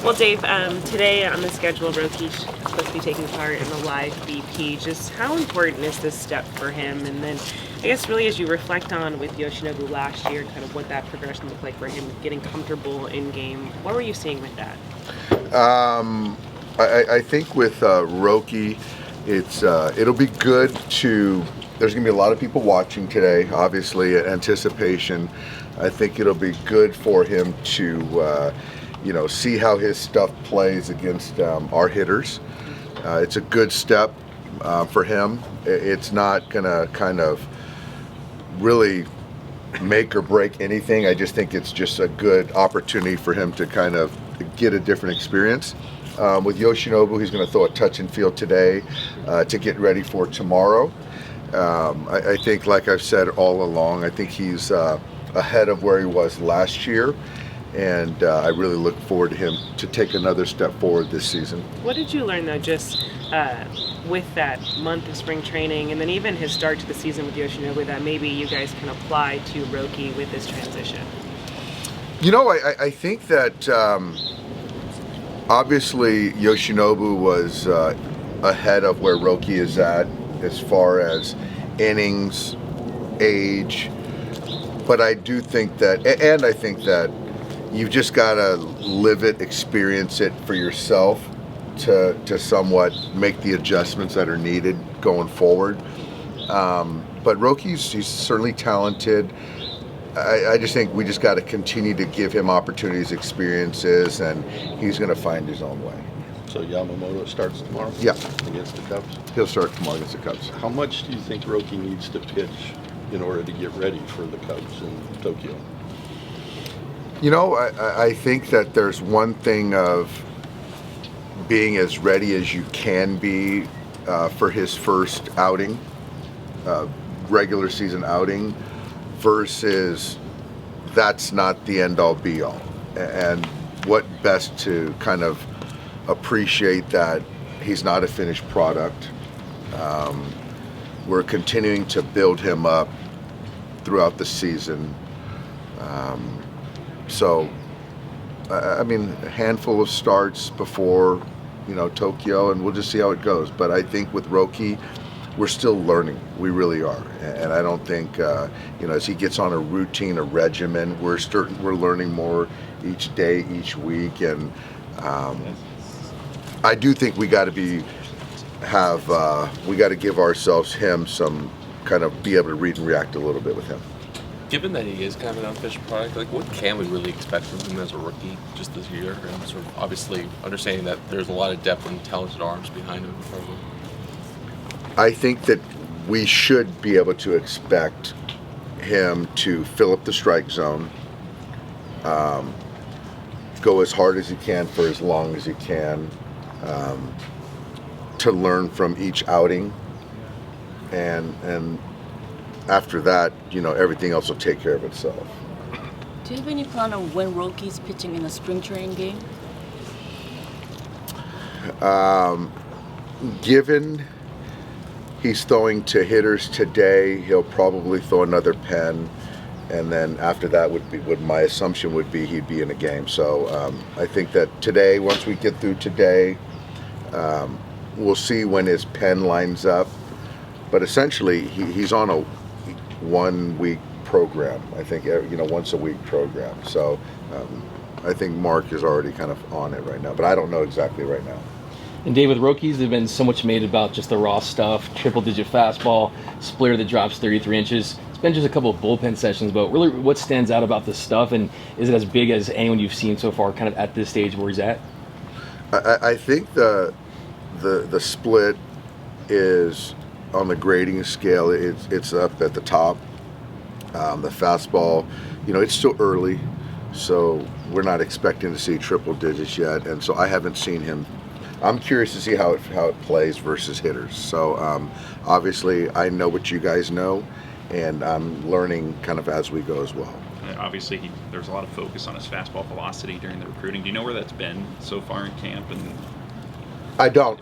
Well, Dave, today on the schedule, Roki's supposed to be taking part in the live BP. Just how important is this step for him? And then, I guess, really, as you reflect on with Yoshinobu last year, kind of what that progression looked like for him, getting comfortable in game. What were you seeing with that? I think with Roki, it'll be good to. There's going to be a lot of people watching today. Obviously, anticipation. I think it'll be good for him to. See how his stuff plays against our hitters. It's a good step for him. It's not going to kind of really make or break anything. I just think it's just a good opportunity for him to kind of get a different experience. With Yoshinobu, he's going to throw a touch and feel today to get ready for tomorrow. I think, like I've said all along, I think he's ahead of where he was last year. And I really look forward to him to take another step forward this season. What did you learn, though, just with that month of spring training and then even his start to the season with Yoshinobu that maybe you guys can apply to Roki with this transition? I think that obviously Yoshinobu was ahead of where Roki is at as far as innings, age. But I do think that, and I think that you've just got to live it, experience it for yourself to somewhat make the adjustments that are needed going forward. But he's certainly talented. I just think we just got to continue to give him opportunities, experiences, and he's going to find his own way. So Yamamoto starts tomorrow? Yeah. Against the Cubs? He'll start tomorrow against the Cubs. How much do you think Roki needs to pitch in order to get ready for the Cubs in Tokyo? I think that there's one thing of being as ready as you can be for his first outing, regular season outing, versus that's not the end-all be-all. And what best to kind of appreciate that he's not a finished product. We're continuing to build him up throughout the season. So, a handful of starts before, Tokyo, and we'll just see how it goes. But I think with Roki, we're still learning. We really are. And I don't think, as he gets on a routine, a regimen, we're learning more each day, each week. And I do think we got to give ourselves him some kind of be able to read and react a little bit with him. Given that he is kind of an unfinished product, what can we really expect from him as a rookie just this year? And sort of obviously understanding that there's a lot of depth and talented arms behind him. I think that we should be able to expect him to fill up the strike zone, go as hard as he can for as long as he can, to learn from each outing, and after that, everything else will take care of itself. Do you have any plan on when Roki's pitching in a spring training game? Given he's throwing to hitters today, he'll probably throw another pen, and then after that my assumption would be he'd be in a game. So I think that today, once we get through today, we'll see when his pen lines up. But essentially, he's on a 1 week program. I think once a week program. So I think Mark is already kind of on it right now, but I don't know exactly right now. And Dave, with Roki's, there's been so much made about just the raw stuff, triple-digit fastball, splitter that drops 33 inches. It's been just a couple of bullpen sessions, but really what stands out about this stuff, and is it as big as anyone you've seen so far kind of at this stage where he's at? I think the split is on the grading scale. It's up at the top. The fastball, it's still early, so we're not expecting to see triple digits yet, and so I haven't seen him. I'm curious to see how it plays versus hitters. So obviously, I know what you guys know, and I'm learning kind of as we go as well. Obviously, there's a lot of focus on his fastball velocity during the recruiting. Do you know where that's been so far in camp? And I don't,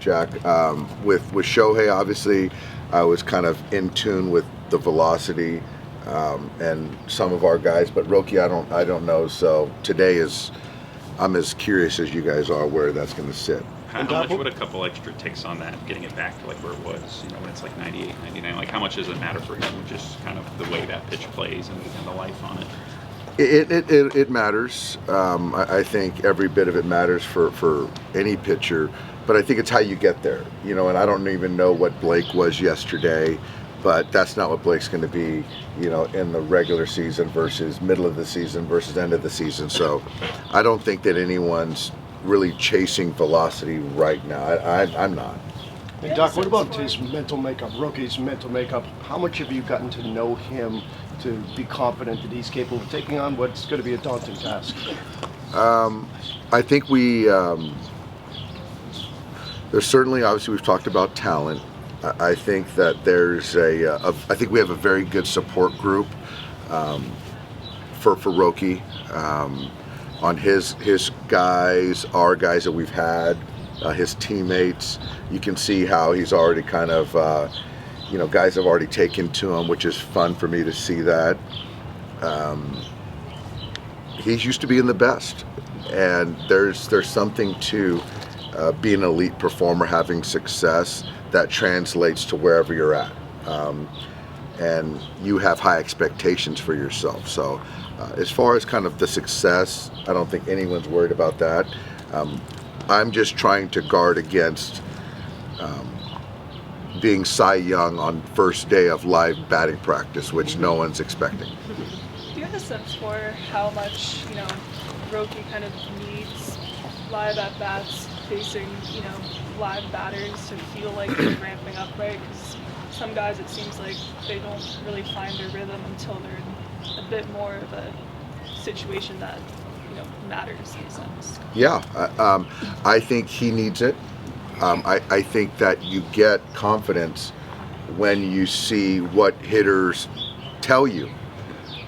Jack. With Shohei, obviously, I was kind of in tune with the velocity and some of our guys, but Roki, I don't know. So today is I'm as curious as you guys are where that's going to sit. How much would a couple extra takes on that, getting it back to like where it was, when it's like 98, 99? Like, how much does it matter for him, just kind of the way that pitch plays and the life on it? It matters. I think every bit of it matters for any pitcher, but I think it's how you get there. And I don't even know what Blake was yesterday, but that's not what Blake's going to be, in the regular season versus middle of the season versus end of the season. So I don't think that anyone's really chasing velocity right now. I'm not. Hey Doc, what about his mental makeup, Roki's mental makeup? How much have you gotten to know him to be confident that he's capable of taking on what's going to be a daunting task? I think there's certainly, obviously we've talked about talent. I think that there's I think we have a very good support group for Roki. On his guys, our guys that we've had, his teammates, you can see how he's already kind of, guys have already taken to him, which is fun for me to see that. He's used to being the best, and there's something to being an elite performer, having success that translates to wherever you're at. And you have high expectations for yourself. So as far as kind of the success, I don't think anyone's worried about that. I'm just trying to guard against being Cy Young on first day of live batting practice, which no one's expecting. Do you have a sense for how much, Roki kind of needs live at-bats facing, live batters to feel like they're ramping up, right? Because some guys, it seems like they don't really find their rhythm until they're in a bit more of a situation that, matters in a sense. Yeah, I think he needs it. I think that you get confidence when you see what hitters tell you.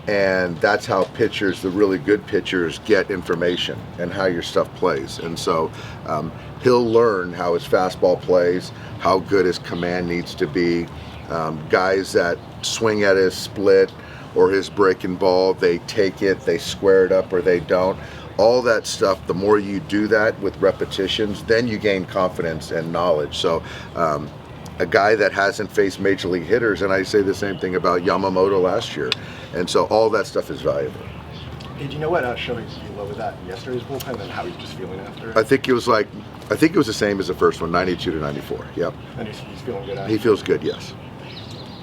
And that's how pitchers, the really good pitchers, get information and how your stuff plays. And so he'll learn how his fastball plays, how good his command needs to be. Guys that swing at his split or his breaking ball, they take it, they square it up, or they don't. All that stuff, the more you do that with repetitions, then you gain confidence and knowledge. So a guy that hasn't faced major league hitters, and I say the same thing about Yamamoto last year, and so all that stuff is valuable. Did you know what Shohei's deal with that yesterday's bullpen and how he's just feeling after? I think it was the same as the first one, 92 to 94. Yep. And he's feeling good after? He feels good, yes.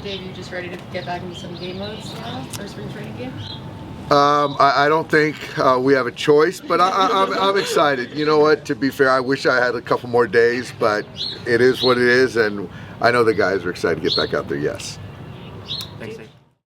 Dave, you just ready to get back into some game modes now for spring training game? I don't think we have a choice, but I'm excited. You know what? To be fair, I wish I had a couple more days, but it is what it is, and I know the guys are excited to get back out there, yes.